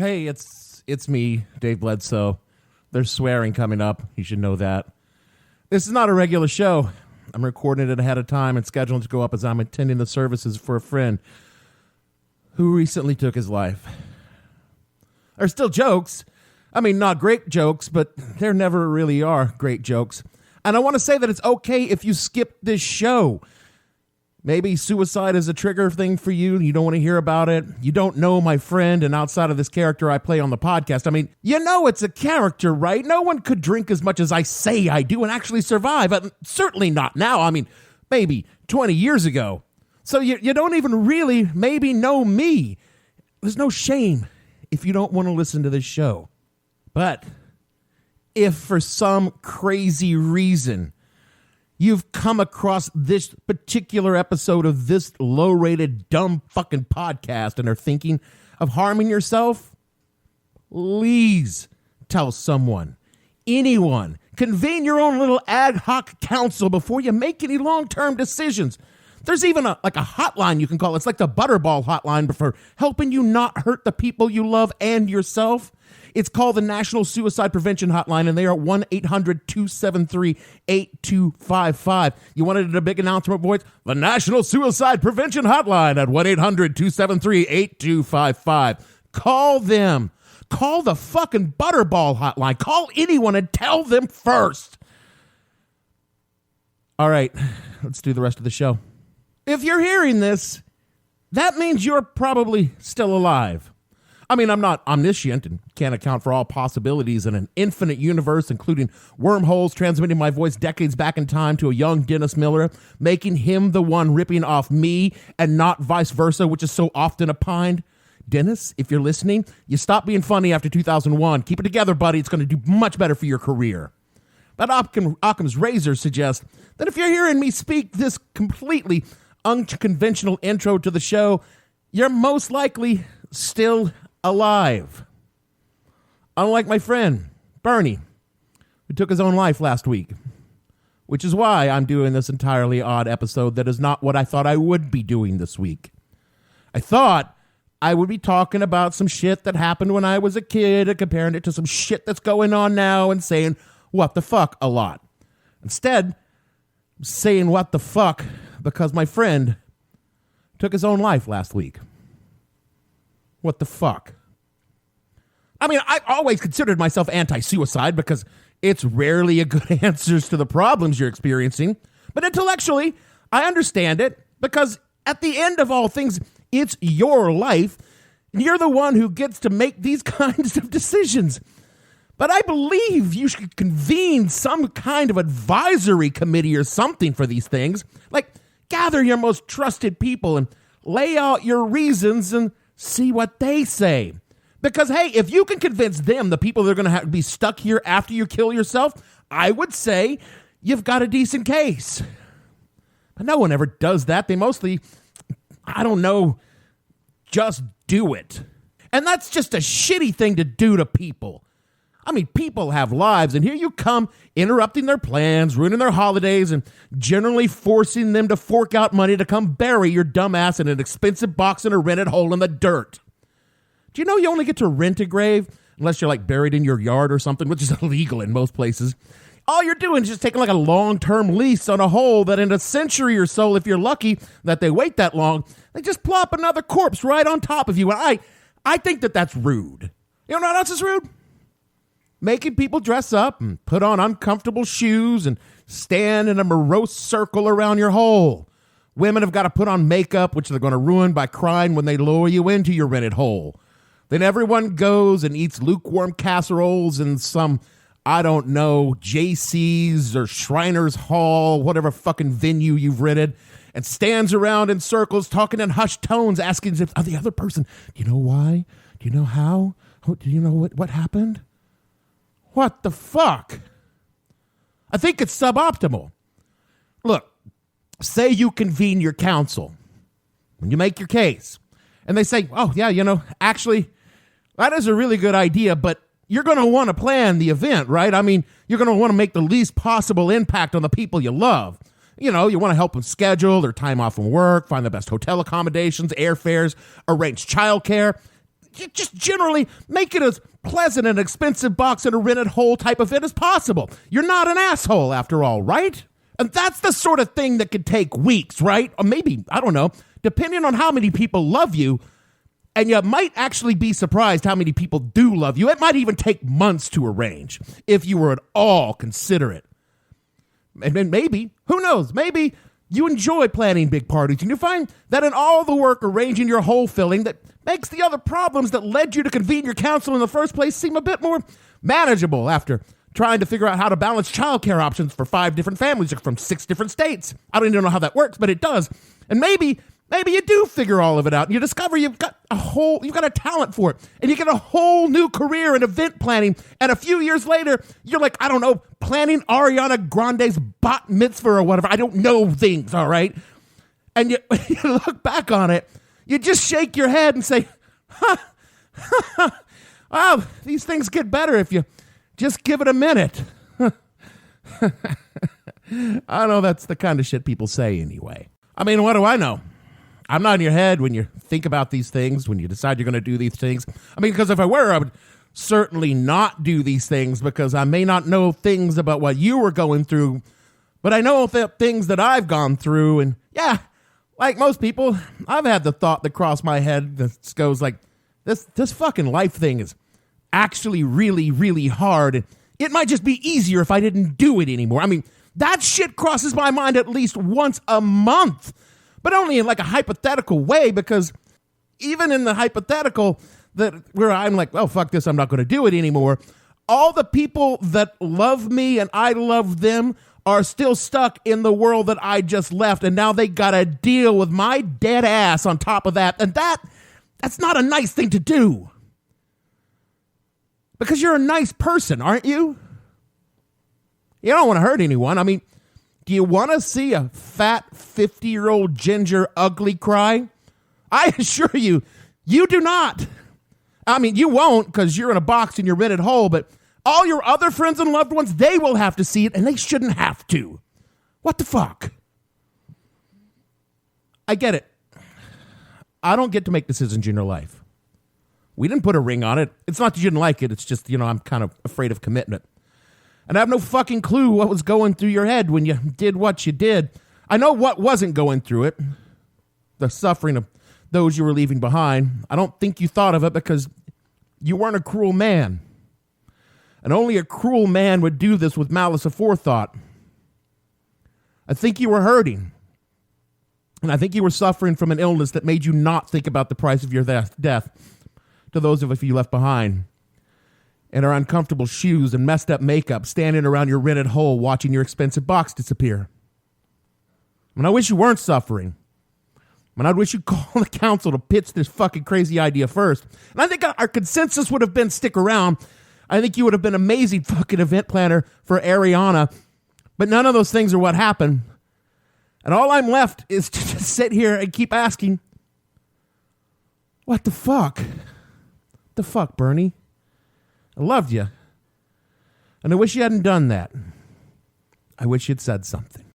Hey, it's me, Dave Bledsoe. There's swearing coming up. You should know that. This is not a regular show. I'm recording it ahead of time and scheduling to go up as I'm attending the services for a friend who recently took his life. There's still jokes. I mean, not great jokes, but there never really are great jokes. And I want to say that it's okay if you skip this show. Maybe suicide is a trigger thing for you. You don't want to hear about it. You don't know my friend, and outside of this character I play on the podcast, I mean, you know it's a character, right? No one could drink as much as I say I do and actually survive. But certainly not now. I mean, maybe 20 years ago. So you don't even really maybe know me. There's no shame if you don't want to listen to this show. But if for some crazy reason you've come across this particular episode of this low-rated, dumb fucking podcast and are thinking of harming yourself, please tell someone, anyone. Convene your own little ad hoc council before you make any long-term decisions. There's even a hotline you can call. It's like the Butterball Hotline, but for helping you not hurt the people you love and yourself. It's called the National Suicide Prevention Hotline, and they are 1-800-273-8255. You wanted it a big announcement, boys? The National Suicide Prevention Hotline at 1-800-273-8255. Call them. Call the fucking Butterball Hotline. Call anyone and tell them first. All right, let's do the rest of the show. If you're hearing this, that means you're probably still alive. I mean, I'm not omniscient and can't account for all possibilities in an infinite universe, including wormholes transmitting my voice decades back in time to a young Dennis Miller, making him the one ripping off me and not vice versa, which is so often opined. Dennis, if you're listening, you stopped being funny after 2001. Keep it together, buddy. It's going to do much better for your career. But Occam's razor suggests that if you're hearing me speak this completely unconventional intro to the show, you're most likely still alive. Unlike my friend, Bernie, who took his own life last week, which is why I'm doing this entirely odd episode that is not what I thought I would be doing this week. I thought I would be talking about some shit that happened when I was a kid and comparing it to some shit that's going on now and saying, what the fuck, a lot. Instead, I'm saying what the fuck because my friend took his own life last week. What the fuck? I mean, I always considered myself anti-suicide because it's rarely a good answer to the problems you're experiencing. But intellectually, I understand it because at the end of all things, it's your life. And you're the one who gets to make these kinds of decisions. But I believe you should convene some kind of advisory committee or something for these things. Like, gather your most trusted people and lay out your reasons and see what they say. Because, hey, if you can convince them, the people that are going to have to be stuck here after you kill yourself, I would say you've got a decent case. But no one ever does that. They mostly, I don't know, just do it. And that's just a shitty thing to do to people. I mean, people have lives, and here you come interrupting their plans, ruining their holidays, and generally forcing them to fork out money to come bury your dumb ass in an expensive box in a rented hole in the dirt. Do you know you only get to rent a grave unless you're like buried in your yard or something, which is illegal in most places? All you're doing is just taking like a long-term lease on a hole that in a century or so, if you're lucky that they wait that long, they just plop another corpse right on top of you. And I think that that's rude. You know what else is rude? Making people dress up and put on uncomfortable shoes and stand in a morose circle around your hole. Women have got to put on makeup, which they're going to ruin by crying when they lower you into your rented hole. Then everyone goes and eats lukewarm casseroles in some, I don't know, JC's or Shriners Hall, whatever fucking venue you've rented, and stands around in circles talking in hushed tones, asking if the other person, do you know why? Do you know how? Do you know what happened? What the fuck? I think it's suboptimal. Look, say you convene your council and you make your case and they say, oh yeah, actually that is a really good idea, but you're going to want to plan the event, right? I mean, you're going to want to make the least possible impact on the people you love. You want to help them schedule their time off from work, find the best hotel accommodations, airfares, arrange childcare. you just generally make it as pleasant and expensive box in a rented hole type event as possible. You're not an asshole after all, right? And that's the sort of thing that could take weeks, right? Or maybe, I don't know, depending on how many people love you. And you might actually be surprised how many people do love you. It might even take months to arrange if you were at all considerate. And then maybe, who knows, maybe you enjoy planning big parties and you find that in all the work arranging your hole filling that makes the other problems that led you to convene your council in the first place seem a bit more manageable after trying to figure out how to balance childcare options for 5 different families from 6 different states. I don't even know how that works, but it does. And maybe you do figure all of it out and you discover you've got a talent for it and you get a whole new career in event planning. And a few years later, you're like, I don't know, planning Ariana Grande's bat mitzvah or whatever. I don't know things, all right? And you look back on it, you just shake your head and say, wow, these things get better if you just give it a minute. I know that's the kind of shit people say anyway. I mean, what do I know? I'm not in your head when you think about these things, when you decide you're going to do these things. I mean, because if I were, I would certainly not do these things because I may not know things about what you were going through, but I know the things that I've gone through. And yeah, like most people, I've had the thought that crossed my head that goes like, this fucking life thing is actually really, really hard. And it might just be easier if I didn't do it anymore. I mean, that shit crosses my mind at least once a month. But only in like a hypothetical way, because even in the hypothetical that where I'm like, well, fuck this, I'm not going to do it anymore. All the people that love me and I love them are still stuck in the world that I just left. And now they got to deal with my dead ass on top of that. And that's not a nice thing to do. Because you're a nice person, aren't you? You don't want to hurt anyone. I mean, do you want to see a fat 50-year-old ginger ugly cry? I assure you, you do not. I mean, you won't because you're in a box in your rented hole, but all your other friends and loved ones, they will have to see it, and they shouldn't have to. What the fuck? I get it. I don't get to make decisions in your life. We didn't put a ring on it. It's not that you didn't like it. It's just, I'm kind of afraid of commitment. And I have no fucking clue what was going through your head when you did what you did. I know what wasn't going through it. The suffering of those you were leaving behind. I don't think you thought of it because you weren't a cruel man. And only a cruel man would do this with malice aforethought. I think you were hurting. And I think you were suffering from an illness that made you not think about the price of your death to those of us you left behind. In our uncomfortable shoes and messed up makeup, standing around your rented hole watching your expensive box disappear. And I wish you weren't suffering. And I wish you'd call the council to pitch this fucking crazy idea first. And I think our consensus would have been stick around. I think you would have been an amazing fucking event planner for Ariana. But none of those things are what happened. And all I'm left is to just sit here and keep asking, what the fuck? What the fuck, Bernie? I loved you. And I wish you hadn't done that. I wish you'd said something.